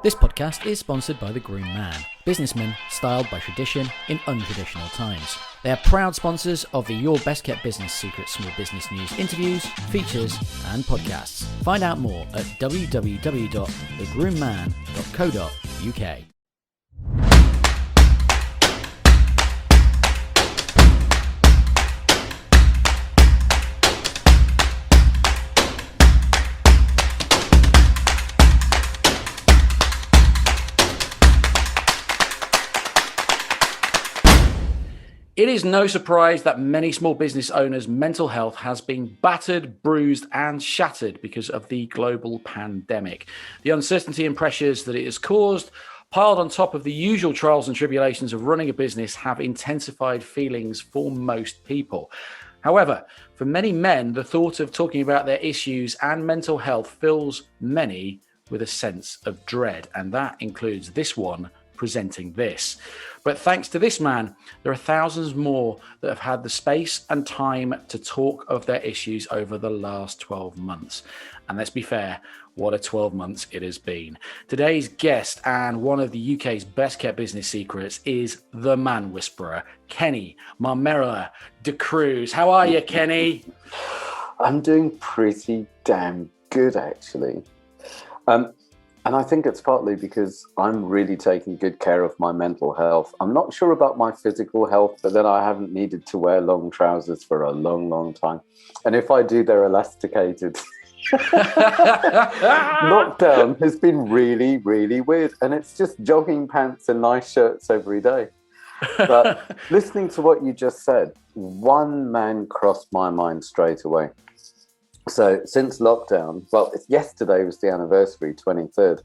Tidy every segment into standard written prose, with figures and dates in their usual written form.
This podcast is sponsored by The Groom Man, businessmen styled by tradition in untraditional times. They are proud sponsors of the Your Best Kept Business Secret Small Business News interviews, features, and podcasts. Find out more at www.thegroomman.co.uk. It is no surprise that many small business owners' mental health has been battered, bruised, and shattered because of the global pandemic. The uncertainty and pressures that it has caused, piled on top of the usual trials and tribulations of running a business, have intensified feelings for most people. However, for many men, the thought of talking about their issues and mental health fills many with a sense of dread, and that includes this one presenting this. But thanks to this man, there are thousands more that have had the space and time to talk of their issues over the last 12 months. And let's be fair, what a 12 months it has been. Today's guest and one of the UK's best kept business secrets is the man whisperer, Kenny Mammarella-D'Cruz. How are you, Kenny? I'm doing pretty damn good, actually. And I think it's partly because I'm really taking good care of my mental health. I'm not sure about my physical health, but then I haven't needed to wear long trousers for a long, long time. And if I do, they're elasticated. Lockdown has been really, really weird. And it's just jogging pants and nice shirts every day. But listening to what you just said, one man crossed my mind straight away. So since lockdown, well, yesterday was the anniversary, 23rd.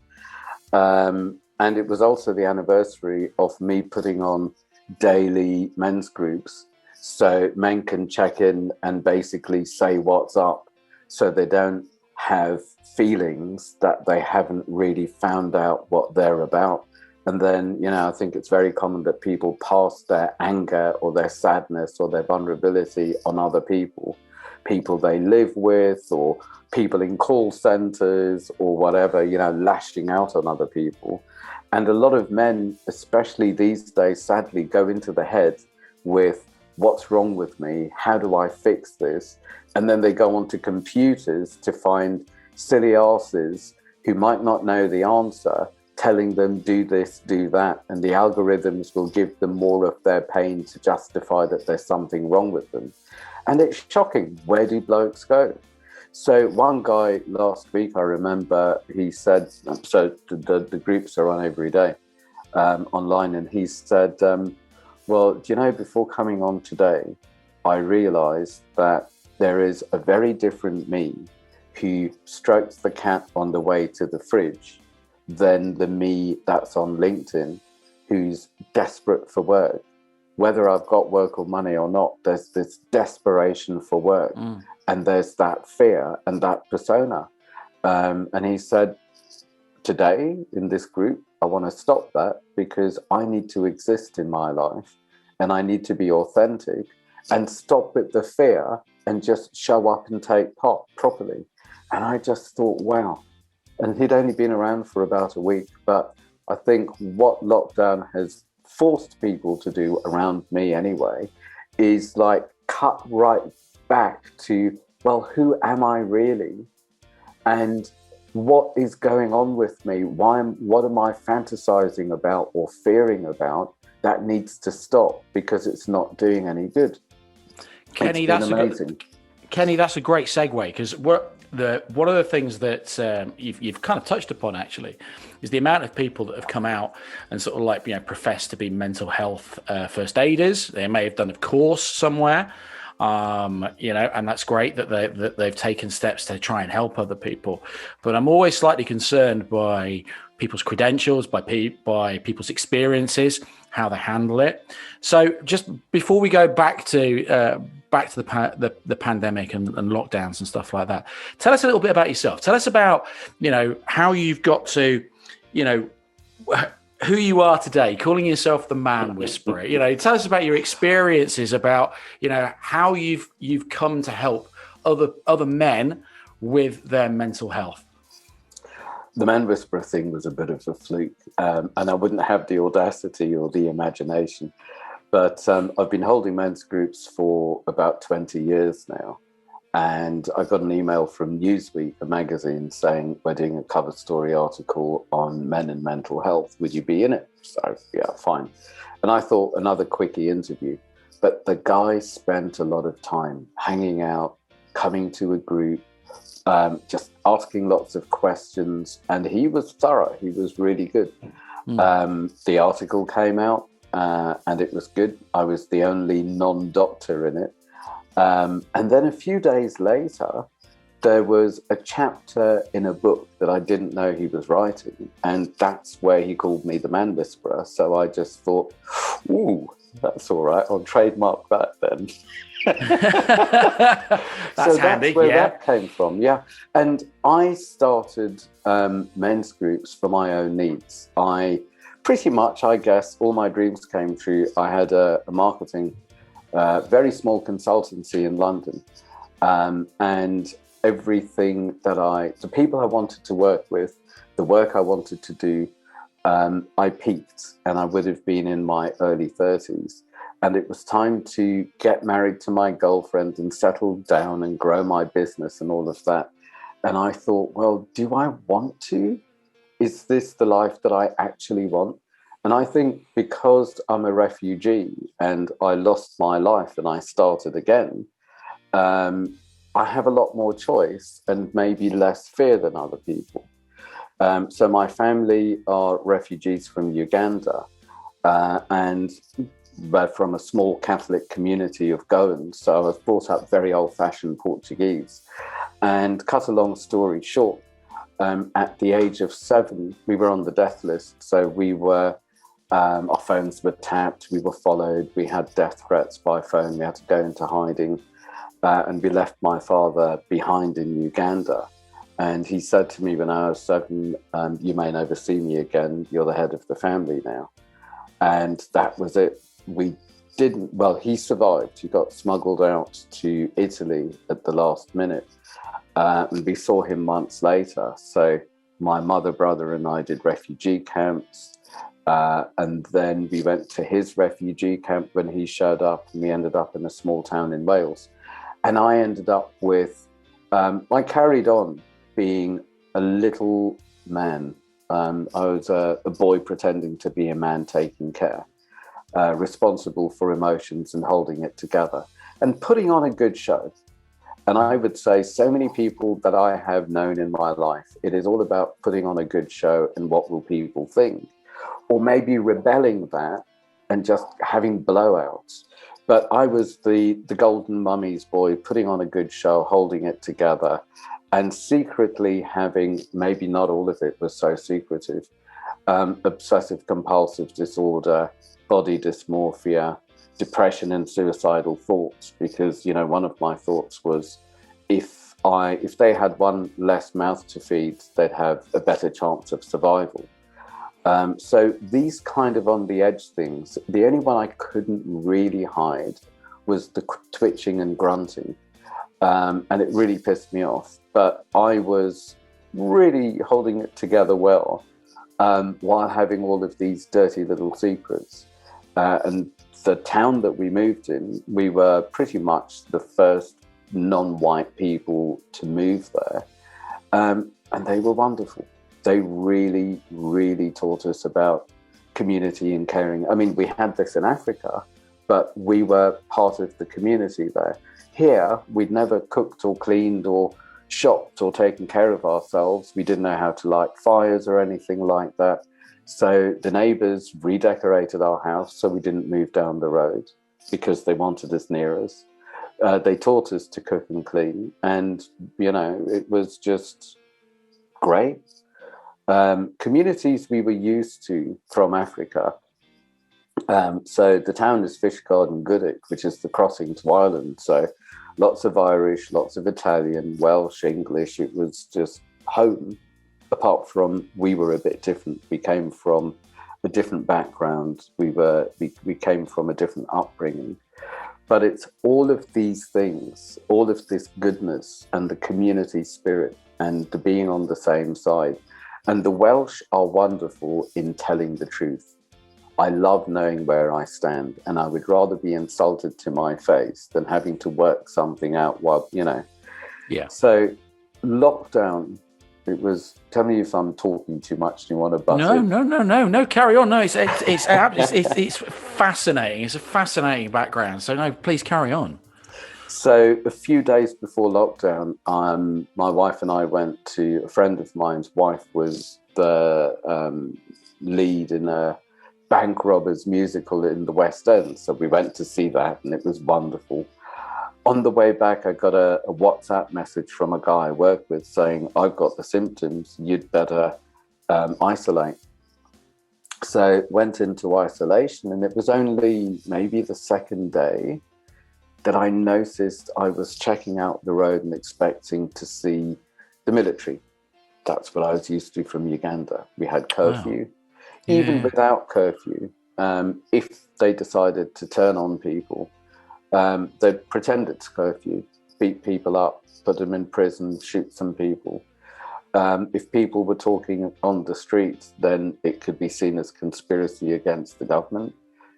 And it was also the anniversary of me putting on daily men's groups. So men can check in and basically say what's up so they don't have feelings that they haven't really found out what they're about. And then, I think it's very common that people pass their anger or their sadness or their vulnerability on other people they live with, or people in call centers or whatever, lashing out on other people. And a lot of men, especially these days, sadly go into the head with what's wrong with me? How do I fix this? And then they go onto computers to find silly asses who might not know the answer, telling them do this, do that. And the algorithms will give them more of their pain to justify that there's something wrong with them. And it's shocking. Where do blokes go? So one guy last week, I remember, he said, so the groups are on every day online, and he said, well, before coming on today, I realized that there is a very different me who strokes the cat on the way to the fridge than the me that's on LinkedIn, who's desperate for work. Whether I've got work or money or not, there's this desperation for work. And there's that fear and that persona. And he said, today in this group, I want to stop that because I need to exist in my life and I need to be authentic and stop with the fear and just show up and take part properly. And I just thought, wow. And he'd only been around for about a week, but I think what lockdown has forced people to do, around me anyway, is like cut right back to, well, who am I really? And what is going on with me? What am I fantasizing about or fearing about that needs to stop because it's not doing any good? Kenny, that's amazing. Kenny, that's a great segue, because one of the things that you've kind of touched upon actually is the amount of people that have come out and sort of profess to be mental health first aiders. They may have done a course somewhere, and that's great that they've taken steps to try and help other people. But I'm always slightly concerned by people's credentials, by people's experiences, how they handle it. So just before we go back to the pandemic and lockdowns and stuff like that, tell us a little bit about yourself. Tell us about, how you've got to, who you are today, calling yourself the man whisperer. Tell us about your experiences, about, how you've come to help other men with their mental health. The man whisperer thing was a bit of a fluke, and I wouldn't have the audacity or the imagination. But I've been holding men's groups for about 20 years now. And I got an email from Newsweek, a magazine, saying, we're doing a cover story article on men and mental health. Would you be in it? So, yeah, fine. And I thought another quickie interview. But the guy spent a lot of time hanging out, coming to a group, just asking lots of questions. And he was thorough. He was really good. The article came out and it was good. I was the only non-doctor in it. And then a few days later, there was a chapter in a book that I didn't know he was writing. And that's where he called me the man whisperer. So I just thought, ooh, that's all right. I'll trademark that then. That's handy, that's where that came from. Yeah. And I started men's groups for my own needs. Pretty much, I guess, all my dreams came true. I had a marketing, very small consultancy in London. And everything the people I wanted to work with, the work I wanted to do, I peaked, and I would have been in my early 30s. And it was time to get married to my girlfriend and settle down and grow my business and all of that. And I thought, well, do I want to? Is this the life that I actually want? And I think because I'm a refugee and I lost my life and I started again, I have a lot more choice and maybe less fear than other people. So my family are refugees from Uganda, and from a small Catholic community of Goans. So I was brought up very old-fashioned Portuguese. And cut a long story short, at the age of 7, we were on the death list. So we were, our phones were tapped, we were followed, we had death threats by phone, we had to go into hiding, and we left my father behind in Uganda. And he said to me when I was 7, you may never see me again, you're the head of the family now. And that was it. He survived. He got smuggled out to Italy at the last minute. And we saw him months later. So my mother, brother and I did refugee camps. And then we went to his refugee camp when he showed up, and we ended up in a small town in Wales. And I ended up with, I carried on being a little man. I was a boy pretending to be a man taking care, responsible for emotions and holding it together and putting on a good show. And I would say so many people that I have known in my life, it is all about putting on a good show and what will people think, or maybe rebelling that and just having blowouts. But I was the golden mummy's boy, putting on a good show, holding it together, and secretly having, maybe not all of it was so secretive, obsessive compulsive disorder, body dysmorphia, depression and suicidal thoughts. Because, one of my thoughts was, if they had one less mouth to feed, they'd have a better chance of survival. So these kind of on the edge things, the only one I couldn't really hide was the twitching and grunting. And it really pissed me off. But I was really holding it together well, while having all of these dirty little secrets. And the town that we moved in, we were pretty much the first non-white people to move there. And they were wonderful. They really, really taught us about community and caring. I mean, we had this in Africa, but we were part of the community there. Here, we'd never cooked or cleaned or shopped or taken care of ourselves. We didn't know how to light fires or anything like that. So the neighbors redecorated our house so we didn't move down the road because they wanted us near us. They taught us to cook and clean. And, it was just great. Communities we were used to from Africa. So the town is Fishguard and Goodwick, which is the crossing to Ireland. So lots of Irish, lots of Italian, Welsh, English. It was just home, apart from we were a bit different. We came from a different background. We came from a different upbringing. But it's all of these things, all of this goodness and the community spirit and the being on the same side. And the Welsh are wonderful in telling the truth. I love knowing where I stand, and I would rather be insulted to my face than having to work something out while, Yeah. So lockdown, it was, tell me if I'm talking too much. Do you want to butt in? No, carry on. No, it's fascinating. It's a fascinating background. So no, please carry on. So a few days before lockdown, my wife and I went to a friend of mine's wife was the lead in a bank robbers musical in the West End. So we went to see that, and it was wonderful. On the way back, I got a WhatsApp message from a guy I work with saying, I've got the symptoms, you'd better isolate. So went into isolation, and it was only maybe the second day that I noticed I was checking out the road and expecting to see the military. That's what I was used to from Uganda. We had curfew. Wow. Yeah. Even without curfew, if they decided to turn on people, they'd pretend it's curfew, beat people up, put them in prison, shoot some people. If people were talking on the streets, then it could be seen as conspiracy against the government.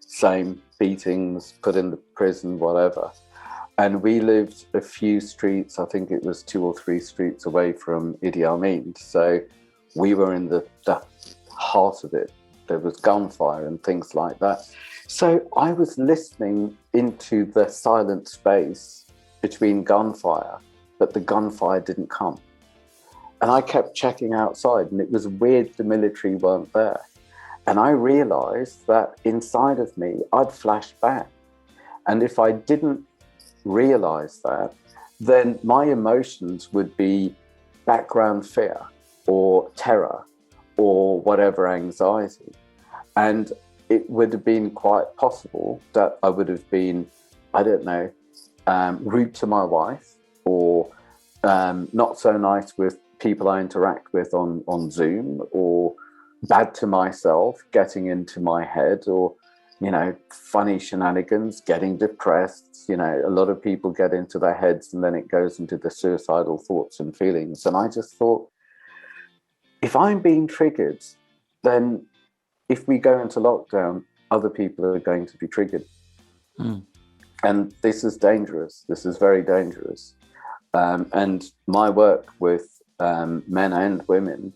Same, beatings, put in the prison, whatever. And we lived a few streets, I think it was 2 or 3 streets away from Idi Amin. So we were in the heart of it. There was gunfire and things like that. So I was listening into the silent space between gunfire, but the gunfire didn't come. And I kept checking outside, and it was weird the military weren't there. And I realized that inside of me, I'd flashed back. And if I didn't realize that, then my emotions would be background fear or terror or whatever anxiety. And it would have been quite possible that I would have been, I don't know, rude to my wife, or not so nice with people I interact with on Zoom, or bad to myself, getting into my head, or, funny shenanigans, getting depressed. A lot of people get into their heads and then it goes into the suicidal thoughts and feelings. And I just thought, if I'm being triggered, then if we go into lockdown, other people are going to be triggered. And this is dangerous. This is very dangerous. And my work with men and women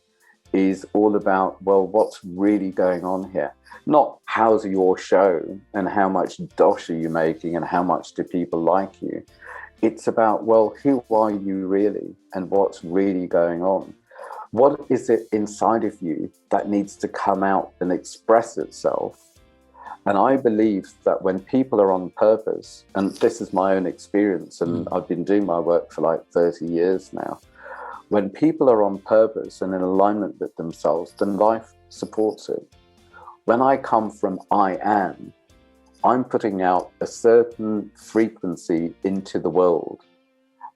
is all about, well, what's really going on here? Not how's your show and how much dosh are you making and how much do people like you? It's about, well, who are you really and what's really going on? What is it inside of you that needs to come out and express itself? And I believe that when people are on purpose, and this is my own experience, and I've been doing my work for like 30 years now, when people are on purpose and in alignment with themselves, then life supports it. When I come from I am, I'm putting out a certain frequency into the world,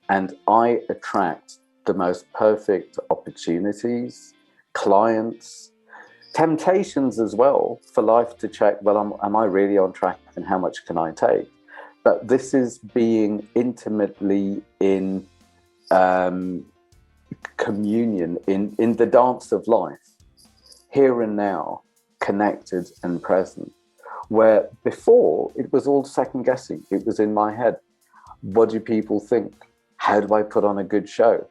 and I attract the most perfect opportunities, clients, temptations as well, for life to check, well, am I really on track and how much can I take? But this is being intimately in communion, in the dance of life, here and now, connected and present. Where before it was all second guessing. It was in my head. What do people think? How do I put on a good show?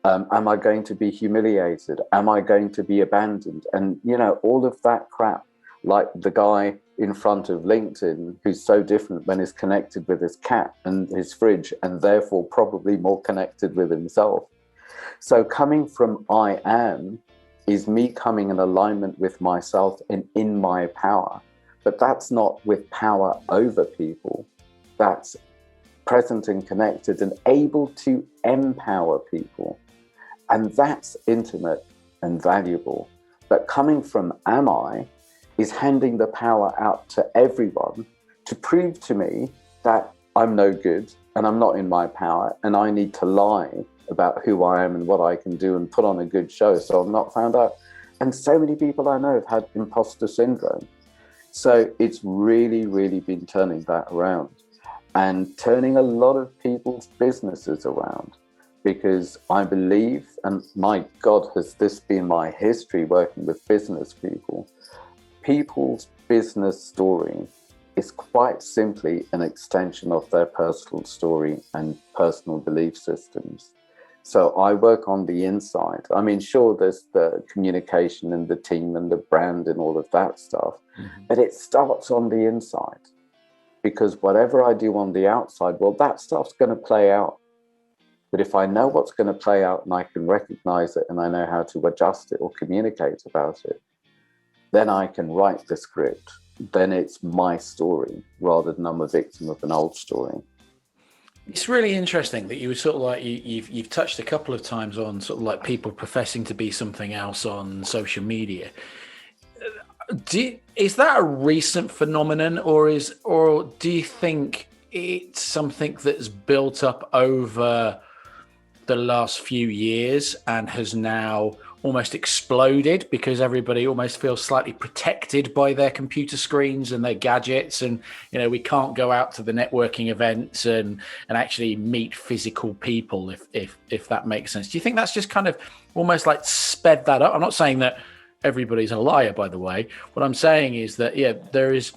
Am I going to be humiliated? Am I going to be abandoned? And, all of that crap, like the guy in front of LinkedIn, who's so different when he's connected with his cat and his fridge, and therefore probably more connected with himself. So coming from I am is me coming in alignment with myself and in my power. But that's not with power over people. That's present and connected and able to empower people. And that's intimate and valuable. But coming from am I is handing the power out to everyone to prove to me that I'm no good and I'm not in my power and I need to lie about who I am and what I can do and put on a good show so I'm not found out. And so many people I know have had imposter syndrome. So it's really, really been turning that around and turning a lot of people's businesses around. because I believe, and my God, has this been my history working with business people, people's business story is quite simply an extension of their personal story and personal belief systems. So I work on the inside. I mean, sure, there's the communication and the team and the brand and all of that stuff, but it starts on the inside, because whatever I do on the outside, well, that stuff's going to play out. But if I know what's going to play out and I can recognize it and I know how to adjust it or communicate about it, then I can write the script. Then it's my story rather than I'm a victim of an old story. It's really interesting that you were sort of like you've touched a couple of times on sort of like people professing to be something else on social media. Is that a recent phenomenon, or do you think it's something that's built up over the last few years and has now almost exploded because everybody almost feels slightly protected by their computer screens and their gadgets, and we can't go out to the networking events and actually meet physical people, if that makes sense? Do you think that's just kind of almost like sped that up? I'm not saying that everybody's a liar, by the way. What I'm saying is that there is,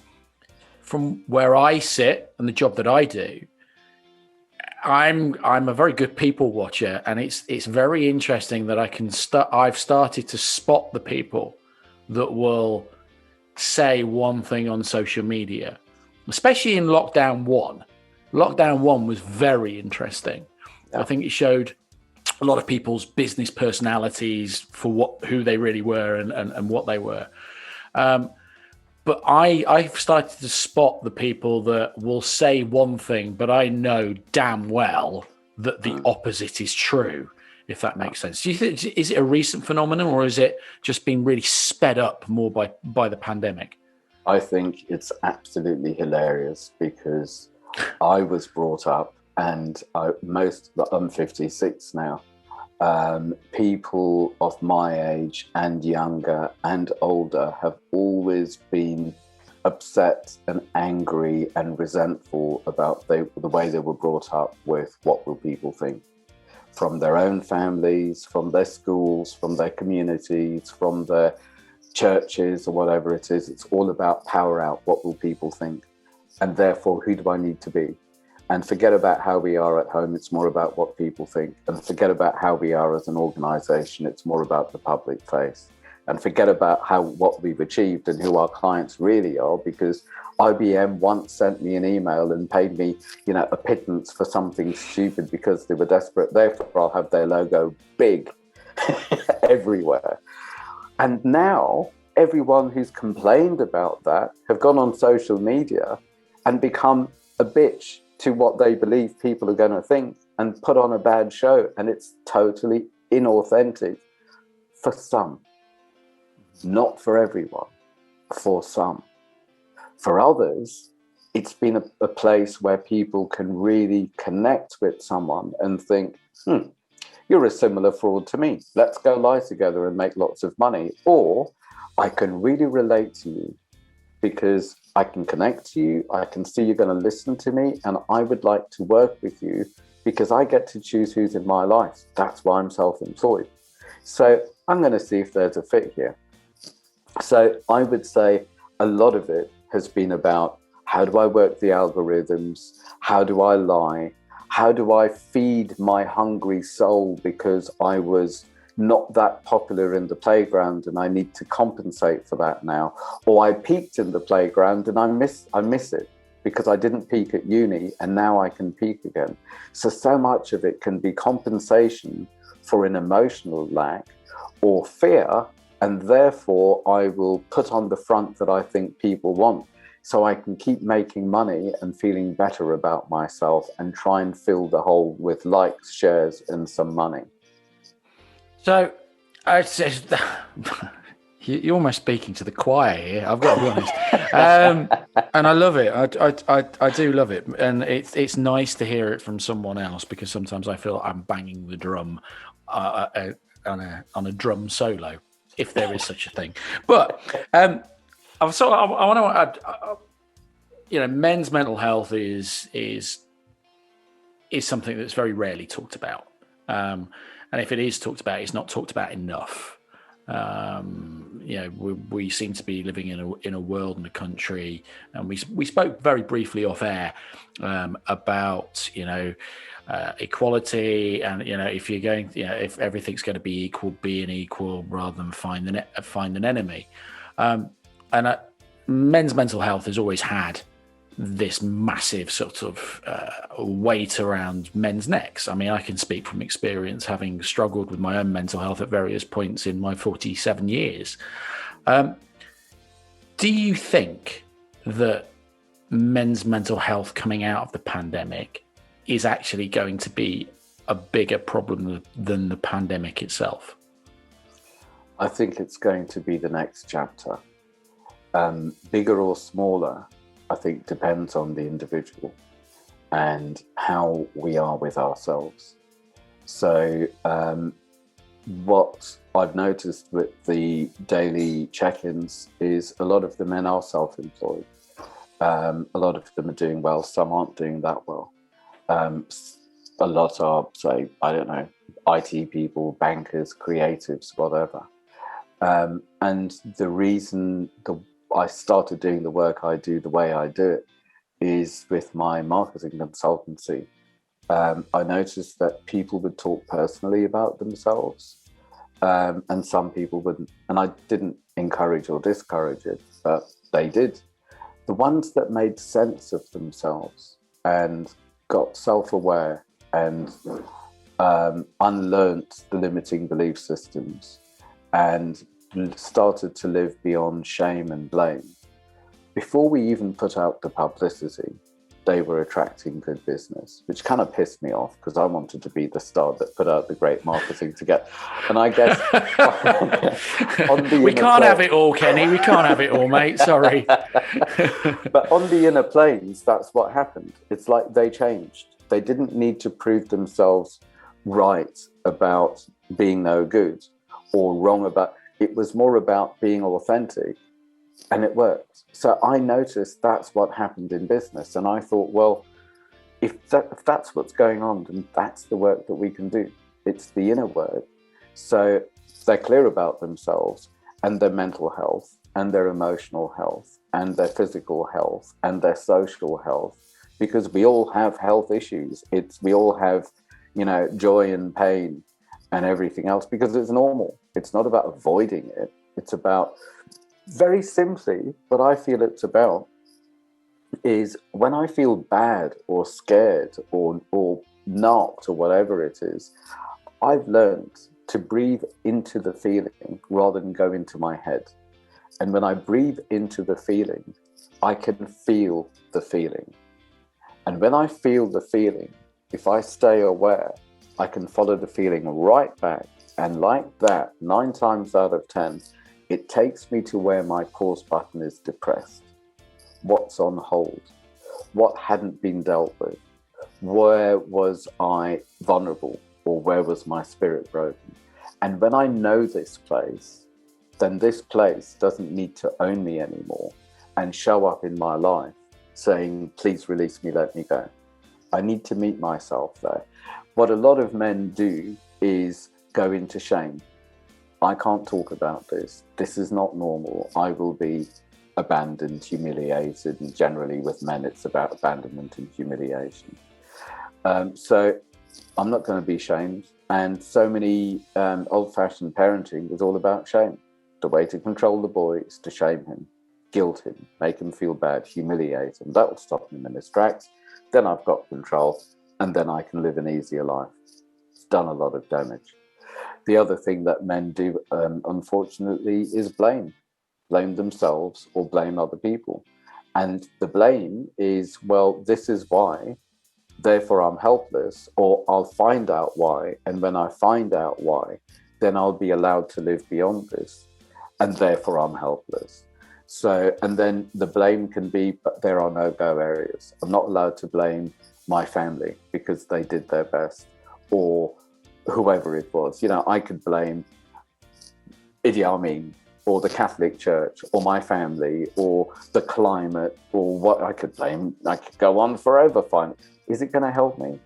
from where I sit and the job that I do, I'm a very good people watcher, and it's very interesting that I've started to spot the people that will say one thing on social media, especially in lockdown one. Lockdown one was very interesting. Yeah. I think it showed a lot of people's business personalities for who they really were and what they were. But I've started to spot the people that will say one thing, but I know damn well that the opposite is true, if that makes sense. Do you think, is it a recent phenomenon, or is it just been really sped up more by the pandemic? I think it's absolutely hilarious, because I was brought up, and I'm 56 now. People of my age and younger and older have always been upset and angry and resentful about the way they were brought up with what will people think, from their own families, from their schools, from their communities, from their churches or whatever it is. It's all about power out, what will people think, and therefore who do I need to be? And forget about how we are at home. It's more about what people think. And forget about how we are as an organization. It's more about the public face. And forget about what we've achieved and who our clients really are, because IBM once sent me an email and paid me, a pittance for something stupid because they were desperate. Therefore, I'll have their logo big everywhere. And now everyone who's complained about that have gone on social media and become a bitch to what they believe people are going to think and put on a bad show. And it's totally inauthentic for some, not for everyone, for some. For others, it's been a place where people can really connect with someone and think, you're a similar fraud to me. Let's go lie together and make lots of money. Or I can really relate to you because I can connect to you, I can see you're going to listen to me, and I would like to work with you because I get to choose who's in my life. That's why I'm self-employed. So I'm going to see if there's a fit here. So I would say a lot of it has been about, how do I work the algorithms? How do I lie? How do I feed my hungry soul because I was not that popular in the playground and I need to compensate for that now? Or I peaked in the playground and I miss it because I didn't peak at uni and now I can peak again. So much of it can be compensation for an emotional lack or fear, and therefore I will put on the front that I think people want, so I can keep making money and feeling better about myself and try and fill the hole with likes, shares, and some money. So, you're almost speaking to the choir here, I've got to be honest. And I love it. I do love it. And it's nice to hear it from someone else, because sometimes I feel I'm banging the drum on a drum solo, if there is such a thing. But I want to add, men's mental health is something that's very rarely talked about. And if it is talked about, it's not talked about enough. We seem to be living in a world and a country, and we spoke very briefly off air about equality, and if you're going, if everything's going to be equal, being equal rather than find an enemy. And men's mental health has always had this massive sort of weight around men's necks. I mean, I can speak from experience, having struggled with my own mental health at various points in my 47 years. Do you think that men's mental health coming out of the pandemic is actually going to be a bigger problem than the pandemic itself? I think it's going to be the next chapter. Bigger or smaller, I think depends on the individual and how we are with ourselves. So what I've noticed with the daily check-ins is a lot of the men are self-employed. A lot of them are doing well, some aren't doing that well. A lot are, say, I don't know, IT people, bankers, creatives, whatever. And the reason I started doing the work I do the way I do it is with my marketing consultancy. I noticed that people would talk personally about themselves, and some people wouldn't. And I didn't encourage or discourage it, but they did. The ones that made sense of themselves and got self-aware and unlearnt the limiting belief systems and started to live beyond shame and blame. Before we even put out the publicity, they were attracting good business, which kind of pissed me off because I wanted to be the star that put out the great marketing to get. And I guess we can't have it all, Kenny. We can't have it all, mate. Sorry. But on the inner planes, that's what happened. It's like they changed. They didn't need to prove themselves right about being no good or wrong about. It was more about being authentic, and it worked. So I noticed that's what happened in business. And I thought, well, if that's what's going on, then that's the work that we can do. It's the inner work. So they're clear about themselves and their mental health and their emotional health and their physical health and their social health, because we all have health issues. We all have, joy and pain and everything else, because it's normal. It's not about avoiding it. It's about, very simply, what I feel it's about is when I feel bad or scared or knocked or whatever it is, I've learned to breathe into the feeling rather than go into my head. And when I breathe into the feeling, I can feel the feeling. And when I feel the feeling, if I stay aware, I can follow the feeling right back. And like that, 9 times out of 10, it takes me to where my pause button is depressed. What's on hold? What hadn't been dealt with? Where was I vulnerable? Or where was my spirit broken? And when I know this place, then this place doesn't need to own me anymore and show up in my life saying, please release me, let me go. I need to meet myself there. What a lot of men do is go into shame. I can't talk about this. This is not normal. I will be abandoned, humiliated, and generally with men, it's about abandonment and humiliation. So I'm not going to be shamed. And so many old-fashioned parenting was all about shame. The way to control the boy is to shame him, guilt him, make him feel bad, humiliate him. That will stop him in his tracks. Then I've got control, and then I can live an easier life. It's done a lot of damage. The other thing that men do, unfortunately, is blame themselves or blame other people. And the blame is, well, this is why, therefore I'm helpless, or I'll find out why. And when I find out why, then I'll be allowed to live beyond this. And therefore I'm helpless. So, and then the blame can be, but there are no-go areas. I'm not allowed to blame my family because they did their best, or whoever it was. I could blame Idi Amin or the Catholic Church or my family or the climate or what I could blame. I could go on forever. Fine. Is it going to help me?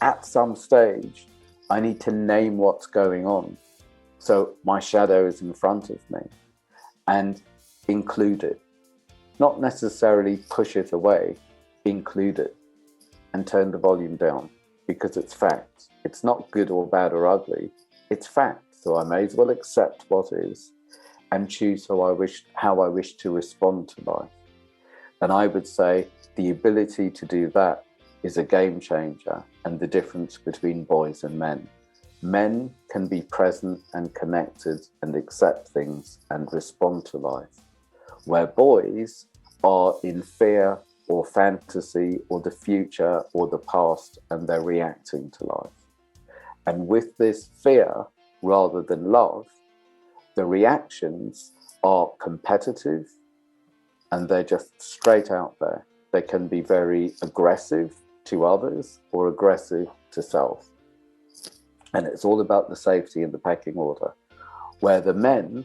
At some stage, I need to name what's going on. So my shadow is in front of me, and include it. Not necessarily push it away, include it and turn the volume down, because it's fact. It's not good or bad or ugly. It's fact. So I may as well accept what is and choose how I wish to respond to life. And I would say the ability to do that is a game changer, and the difference between boys and men. Men can be present and connected and accept things and respond to life, where boys are in fear or fantasy or the future or the past, and they're reacting to life. And with this fear rather than love, the reactions are competitive, and they're just straight out there. They can be very aggressive to others or aggressive to self. And it's all about the safety and the pecking order, where the men,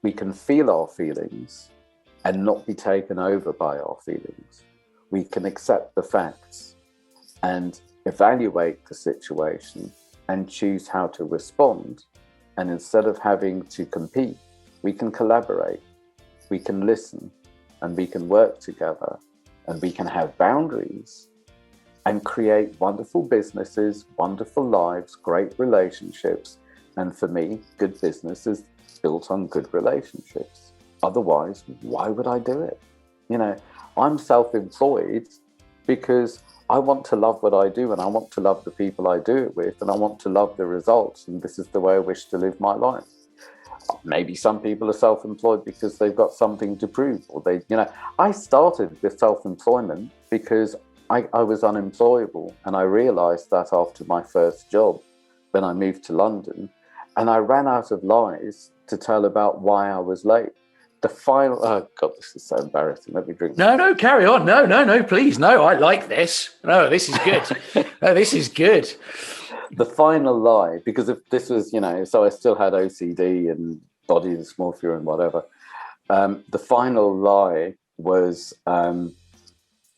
we can feel our feelings and not be taken over by our feelings. We can accept the facts and evaluate the situation and choose how to respond. And instead of having to compete, we can collaborate, we can listen, and we can work together, and we can have boundaries and create wonderful businesses, wonderful lives, great relationships. And for me, good business is built on good relationships. Otherwise, why would I do it? You know, I'm self-employed because I want to love what I do, and I want to love the people I do it with, and I want to love the results. And this is the way I wish to live my life. Maybe some people are self-employed because they've got something to prove, or I started with self-employment because I was unemployable, and I realized that after my first job, when I moved to London, and I ran out of lies to tell about why I was late. The final, oh God, this is so embarrassing. Let me drink. No, carry on. No, please. No, I like this. No, this is good. No, this is good. The final lie, because if this was, so I still had OCD and body dysmorphia and whatever. The final lie was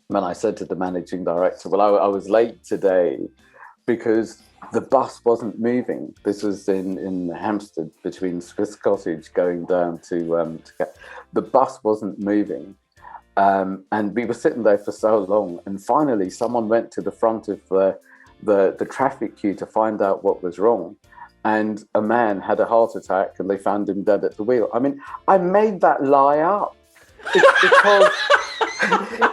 when I said to the managing director, well, I was late today because the bus wasn't moving. This was in Hampstead between Swiss Cottage going down to the bus wasn't moving. And we were sitting there for so long. And finally, someone went to the front of the traffic queue to find out what was wrong. And a man had a heart attack, and they found him dead at the wheel. I mean, I made that lie up.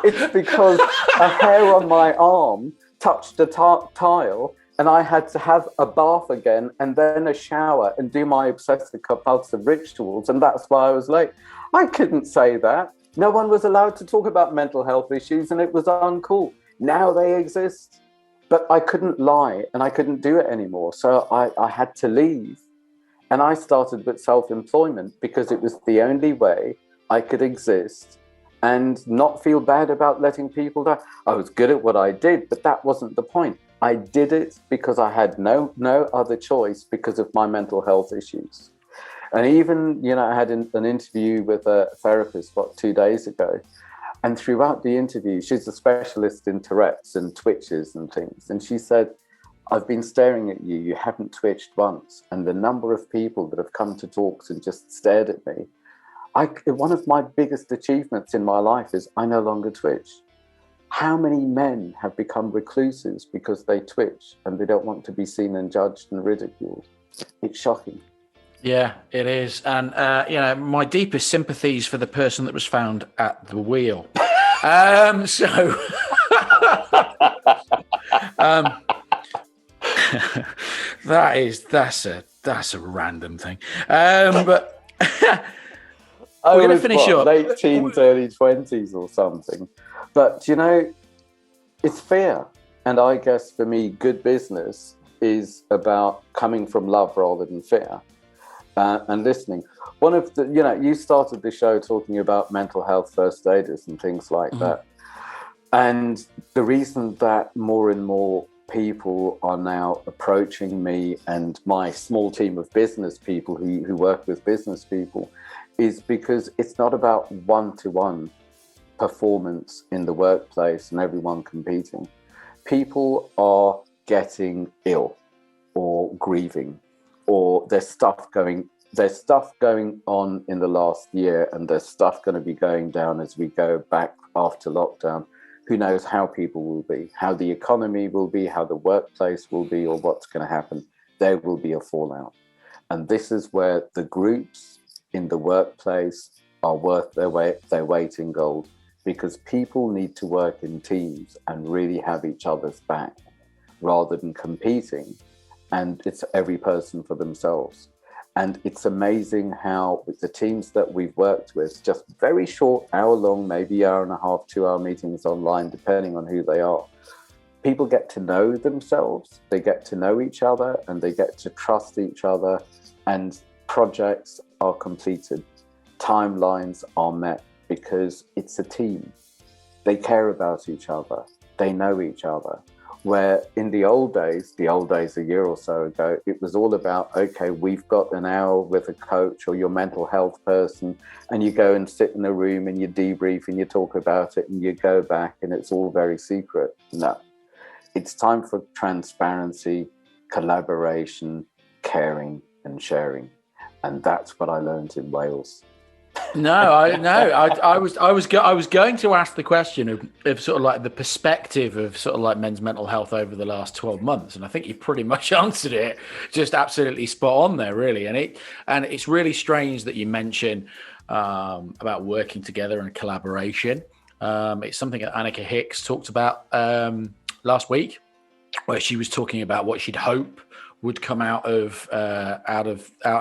It's because a hair on my arm touched a tile, and I had to have a bath again and then a shower and do my obsessive compulsive rituals, and that's why I was late. I couldn't say that. No one was allowed to talk about mental health issues, and it was uncool. Now they exist. But I couldn't lie, and I couldn't do it anymore. So I had to leave. And I started with self-employment because it was the only way I could exist and not feel bad about letting people down. I was good at what I did, but that wasn't the point. I did it because I had no other choice because of my mental health issues. And even, I had an interview with a therapist, 2 days ago. And throughout the interview, she's a specialist in Tourette's and twitches and things. And she said, I've been staring at you. You haven't twitched once. And the number of people that have come to talks and just stared at me. One of my biggest achievements in my life is I no longer twitch. How many men have become recluses because they twitch and they don't want to be seen and judged and ridiculed? It's shocking. Yeah, it is. And, my deepest sympathies for the person that was found at the wheel. That's a random thing. But we're going to finish up. Late teens, early 20s or something. But, it's fear. And I guess for me, good business is about coming from love rather than fear. And listening. One of the, you started the show talking about mental health first aiders and things like that. And the reason that more and more people are now approaching me and my small team of business people who work with business people is because it's not about one-to-one performance in the workplace and everyone competing. People are getting ill. or grieving, or there's stuff going on in the last year, and there's stuff going to be going down as we go back after lockdown. Who knows how people will be, how the economy will be, how the workplace will be, or what's going to happen. There will be a fallout. And this is where the groups in the workplace are worth their weight in gold, because people need to work in teams and really have each other's back rather than competing. And it's every person for themselves. And it's amazing how with the teams that we've worked with, just very short, hour-long, maybe hour and a half, 2-hour meetings online, depending on who they are, people get to know themselves, they get to know each other, and they get to trust each other, and projects are completed. Timelines are met because it's a team. They care about each other. They know each other. Where in the old days a year or so ago, it was all about, okay, we've got an hour with a coach or your mental health person, and you go and sit in a room and you debrief and you talk about it and you go back and it's all very secret. No, it's time for transparency, collaboration, caring and sharing. And that's what I learned in Wales. I was going to ask the question of sort of like the perspective of sort of like men's mental health over the last 12 months, and I think you pretty much answered it just absolutely spot on there, really. And it's really strange that you mention about working together and collaboration. It's something that Annika Hicks talked about last week, where she was talking about what she'd hope would come out of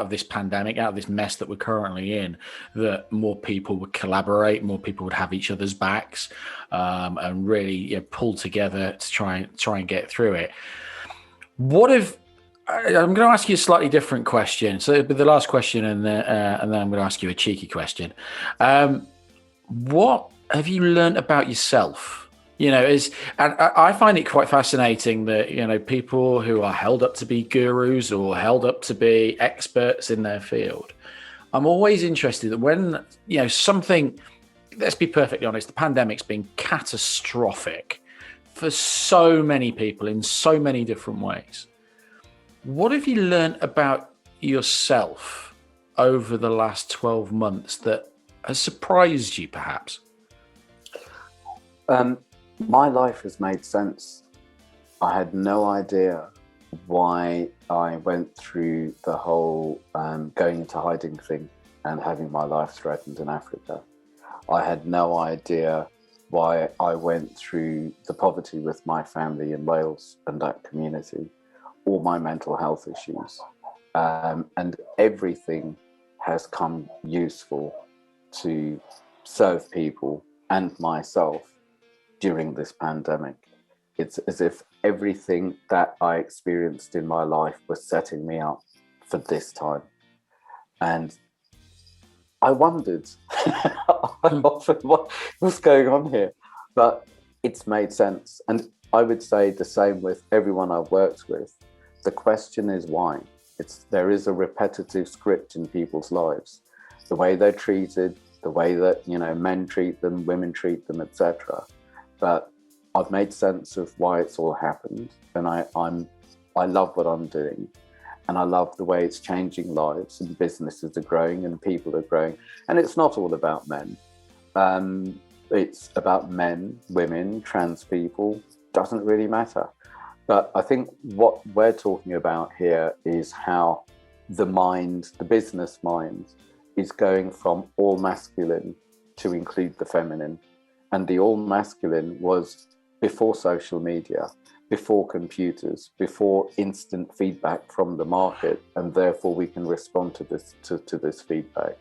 this pandemic, out of this mess that we're currently in, that more people would collaborate, more people would have each other's backs, and really pull together to try and get through it. What if I'm going to ask you a slightly different question? So it'll be the last question, and then I'm going to ask you a cheeky question. What have you learned about yourself? And I find it quite fascinating that, people who are held up to be gurus or held up to be experts in their field, I'm always interested that when, something, let's be perfectly honest, the pandemic's been catastrophic for so many people in so many different ways. What have you learned about yourself over the last 12 months that has surprised you, perhaps? My life has made sense. I had no idea why I went through the whole going into hiding thing and having my life threatened in Africa. I had no idea why I went through the poverty with my family in Wales and that community, all my mental health issues. And everything has come useful to serve people and myself during this pandemic. It's as if everything that I experienced in my life was setting me up for this time. And I wondered what's going on here, but it's made sense. And I would say the same with everyone I've worked with. The question is why. There is a repetitive script in people's lives. The way they're treated, the way that, men treat them, women treat them, etc. But I've made sense of why it's all happened, and I love what I'm doing, and I love the way it's changing lives, and businesses are growing and people are growing. And it's not all about men. It's about men, women, trans people, doesn't really matter. But I think what we're talking about here is how the business mind is going from all masculine to include the feminine. And the all masculine was before social media, before computers, before instant feedback from the market, and therefore we can respond to this feedback.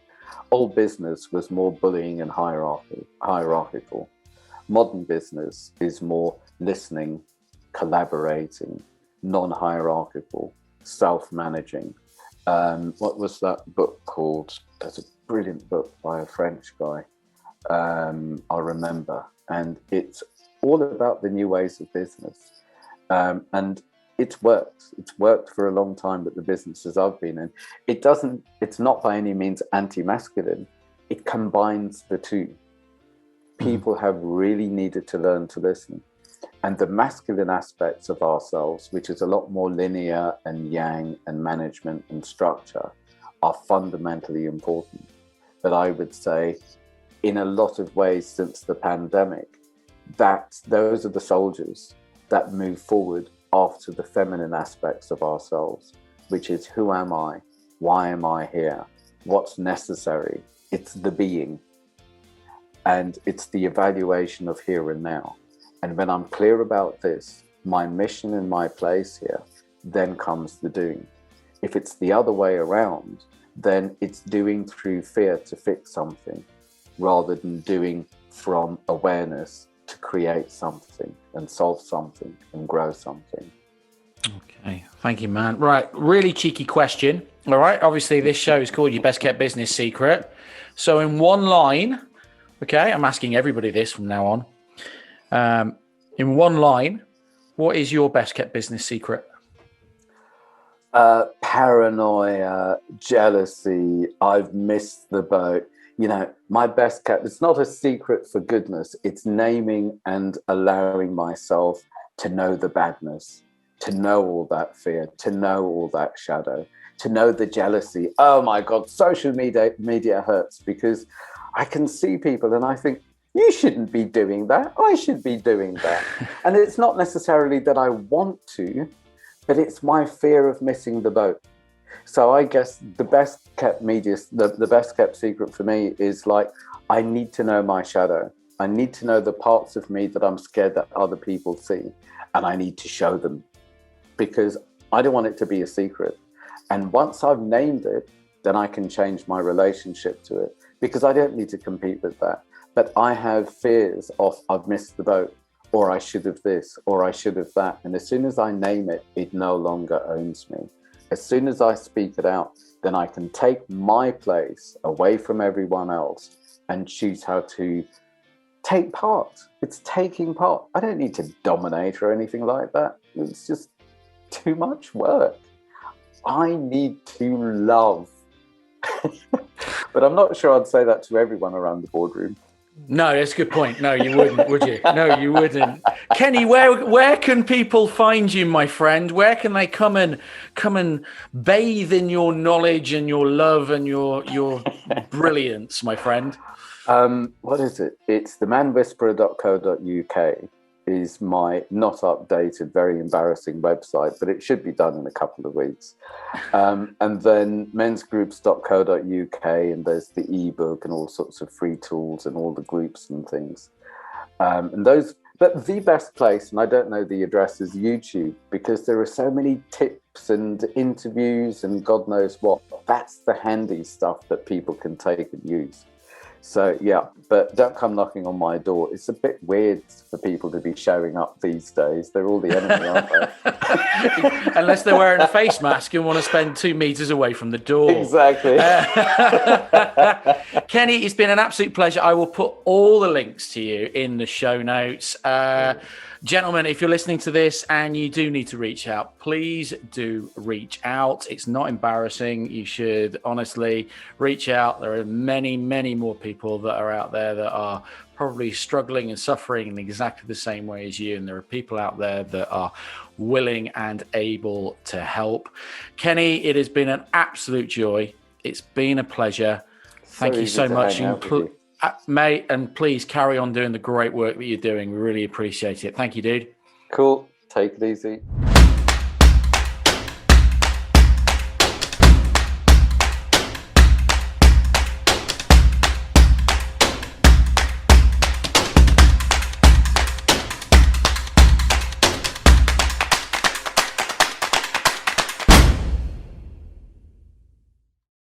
Old business was more bullying and hierarchical. Modern business is more listening, collaborating, non-hierarchical, self-managing. What was that book called? There's a brilliant book by a French guy. I remember, and it's all about the new ways of business, and it's worked for a long time with the businesses I've been in. It's not by any means anti-masculine. It combines the two. People have really needed to learn to listen. And the masculine aspects of ourselves, which is a lot more linear and yang and management and structure, are fundamentally important. But I would say, in a lot of ways since the pandemic, that those are the soldiers that move forward after the feminine aspects of ourselves, which is who am I? Why am I here? What's necessary? It's the being. And it's the evaluation of here and now. And when I'm clear about this, my mission and my place here, then comes the doing. If it's the other way around, then it's doing through fear to fix something, rather than doing from awareness to create something and solve something and grow something. Okay, thank you, man. Right, really cheeky question. All right, obviously this show is called Your Best Kept Business Secret. So in one line, okay, I'm asking everybody this from now on. In one line, what is your best kept business secret? Paranoia, jealousy, I've missed the boat. You know, my best kept, it's not a secret for goodness. It's naming and allowing myself to know the badness, to know all that fear, to know all that shadow, to know the jealousy. Oh my God, social media hurts, because I can see people and I think, you shouldn't be doing that. I should be doing that. And it's not necessarily that I want to, but it's my fear of missing the boat. So I guess the best kept media, the best kept secret for me is like, I need to know my shadow. I need to know the parts of me that I'm scared that other people see. And I need to show them, because I don't want it to be a secret. And once I've named it, then I can change my relationship to it, because I don't need to compete with that. But I have fears of I've missed the boat, or I should have this, or I should have that. And as soon as I name it, it no longer owns me. As soon as I speak it out, then I can take my place away from everyone else and choose how to take part. It's taking part. I don't need to dominate or anything like that. It's just too much work. I need to love. But I'm not sure I'd say that to everyone around the boardroom. No, that's a good point. No, you wouldn't, would you? No, you wouldn't. Kenny, where can people find you, my friend? Where can they come and bathe in your knowledge and your love and your brilliance, my friend? What is it? It's themanwhisperer.co.uk is my not updated, very embarrassing website, but it should be done in a couple of weeks. And then mensgroups.co.uk, and there's the ebook and all sorts of free tools and all the groups and things. And those, but the best place, and I don't know the address, is YouTube, because there are so many tips and interviews and God knows what. That's the handy stuff that people can take and use. So, yeah, but don't come knocking on my door. It's a bit weird for people to be showing up these days. They're all the enemy, aren't they? Unless they're wearing a face mask and want to spend 2 meters away from the door. Exactly. Kenny, it's been an absolute pleasure. I will put all the links to you in the show notes. Gentlemen, if you're listening to this and you do need to reach out, please do reach out. It's not embarrassing. You should honestly reach out. There are many, many more people that are out there that are probably struggling and suffering in exactly the same way as you. And there are people out there that are willing and able to help. Kenny, it has been an absolute joy. It's been a pleasure. Thank you so much. Mate, and please carry on doing the great work that you're doing. We really appreciate it. Thank you, dude. Cool. Take it easy.